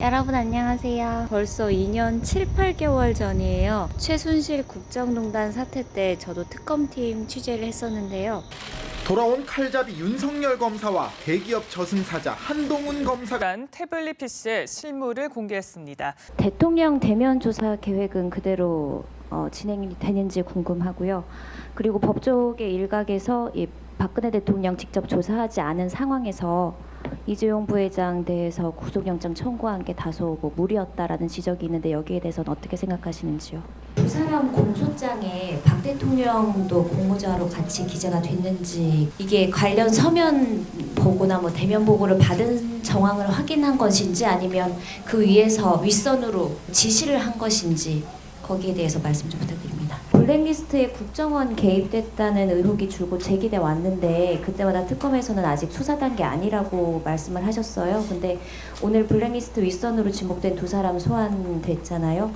여러분 안녕하세요. 벌써 2년 7, 8개월 전이에요. 최순실 국정농단 사태 때 저도 특검팀 취재를 했었는데요. 돌아온 칼잡이 윤석열 검사와 대기업 저승사자 한동훈 검사가 태블릿 PC의 실물을 공개했습니다. 대통령 대면 조사 계획은 그대로 진행이 되는지 궁금하고요. 그리고 법조계 일각에서 이 박근혜 대통령 직접 조사하지 않은 상황에서 이재용 부회장 대해서 구속영장 청구한 게 다소 무리였다라는 지적이 있는데 여기에 대해서는 어떻게 생각하시는지요? 두 사람 공소장에 박 대통령도 공모자로 같이 기재가 됐는지 이게 관련 서면 보고나 대면 보고를 받은 정황을 확인한 것인지 아니면 그 위에서 윗선으로 지시를 한 것인지 거기에 대해서 말씀 좀 부탁드립니다. 블랙리스트에 국정원 개입됐다는 의혹이 줄곧 제기돼 왔는데 그때마다 특검에서는 아직 수사 단계 아니라고 말씀을 하셨어요. 근데 오늘 블랙리스트 윗선으로 지목된 두 사람 소환됐잖아요.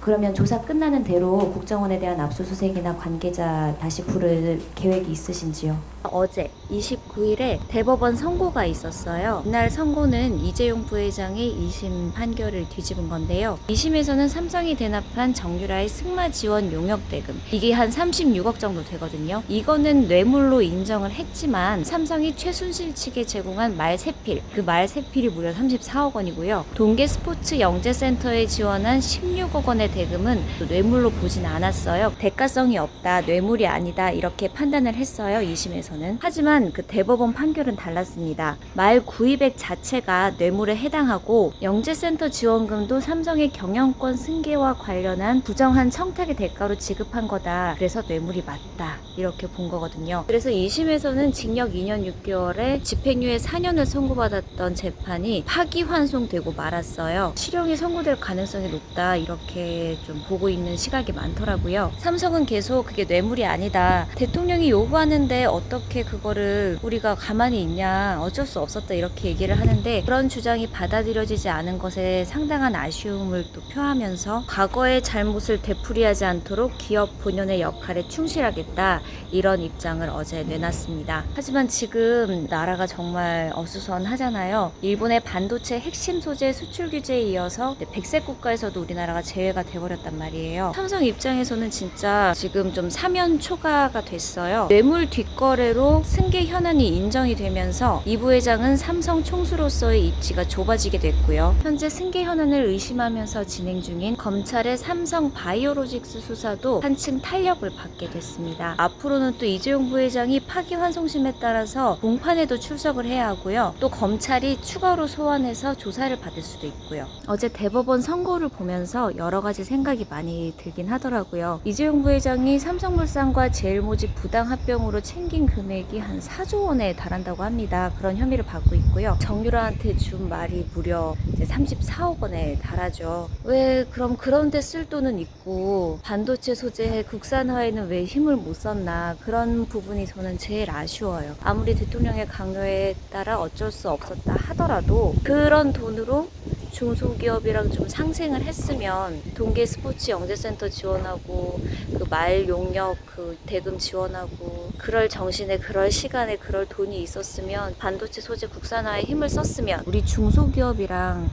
그러면 조사 끝나는 대로 국정원에 대한 압수수색이나 관계자 다시 부를 계획이 있으신지요? 어제 29일에 대법원 선고가 있었어요. 이날 선고는 이재용 부회장의 2심 판결을 뒤집은 건데요. 2심에서는 삼성이 대납한 정유라의 승마 지원 용역 대금 이게 한 36억 정도 되거든요. 이거는 뇌물로 인정을 했지만 삼성이 최순실 측에 제공한 말세필 그 말세필이 무려 34억 원이고요. 동계 스포츠 영재센터에 지원한 16억 원의 대금은 뇌물로 보진 않았어요. 대가성이 없다, 뇌물이 아니다 이렇게 판단을 했어요. 2심에서. 하지만 그 대법원 판결은 달랐습니다. 말 구입액 자체가 뇌물에 해당하고 영재센터 지원금도 삼성의 경영권 승계와 관련한 부정한 청탁의 대가로 지급한 거다. 그래서 뇌물이 맞다. 이렇게 본 거거든요. 그래서 2심에서는 징역 2년 6개월에 집행유예 4년을 선고받았던 재판이 파기환송되고 말았어요. 실형이 선고될 가능성이 높다. 이렇게 좀 보고 있는 시각이 많더라고요. 삼성은 계속 그게 뇌물이 아니다. 대통령이 요구하는데 어떻게 그거를 우리가 가만히 있냐, 어쩔 수 없었다 이렇게 얘기를 하는데 그런 주장이 받아들여지지 않은 것에 상당한 아쉬움을 또 표하면서 과거의 잘못을 되풀이하지 않도록 기업 본연의 역할에 충실하겠다 이런 입장을 어제 내놨습니다. 하지만 지금 나라가 정말 어수선하잖아요. 일본의 반도체 핵심 소재 수출 규제에 이어서 백색 국가에서도 우리나라가 제외가 돼버렸단 말이에요. 삼성 입장에서는 진짜 지금 좀 사면 초과가 됐어요. 뇌물 뒷거래로 승계 현안이 인정이 되면서 이 부회장은 삼성 총수로서의 입지가 좁아지게 됐고요. 현재 승계 현안을 의심하면서 진행 중인 검찰의 삼성 바이오로직스 수사도 한층 탄력을 받게 됐습니다. 앞으로는 또 이재용 부회장이 파기환송심에 따라서 공판에도 출석을 해야 하고요. 또 검찰이 추가로 소환해서 조사를 받을 수도 있고요. 어제 대법원 선고를 보면서 여러 가지 생각이 많이 들긴 하더라고요. 이재용 부회장이 삼성물산과 제일모직 부당합병으로 챙긴 금액이 한 4조 원에 달한다고 합니다. 그런 혐의를 받고 있고요. 정유라한테 준 말이 무려 이제 34억 원에 달하죠. 왜 그럼 그런 데 쓸 돈은 있고 반도체 소재 국산화에는 왜 힘을 못 썼나 그런 부분이 저는 제일 아쉬워요. 아무리 대통령의 강요에 따라 어쩔 수 없었다 하더라도 그런 돈으로 중소기업이랑 좀 상생을 했으면 동계 스포츠 영재센터 지원하고 그 말 용역 그 대금 지원하고 그럴 정신에 그럴 시간에 그럴 돈이 있었으면 반도체 소재 국산화에 힘을 썼으면 우리 중소기업이랑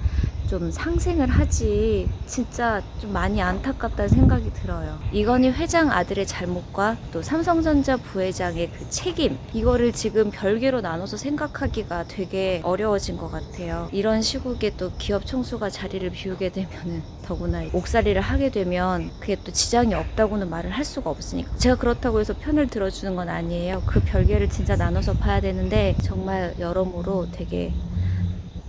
좀 상생을 하지 진짜 좀 많이 안타깝다는 생각이 들어요. 이건희 회장 아들의 잘못과 또 삼성전자 부회장의 그 책임 이거를 지금 별개로 나눠서 생각하기가 되게 어려워진 것 같아요. 이런 시국에 또 기업 총수가 자리를 비우게 되면은 더구나 옥살이를 하게 되면 그게 또 지장이 없다고는 말을 할 수가 없으니까 제가 그렇다고 해서 편을 들어주는 건 아니에요. 그 별개를 진짜 나눠서 봐야 되는데 정말 여러모로 되게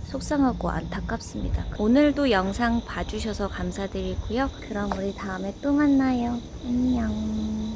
속상하고 안타깝습니다. 오늘도 영상 봐주셔서 감사드리고요. 그럼 우리 다음에 또 만나요. 안녕.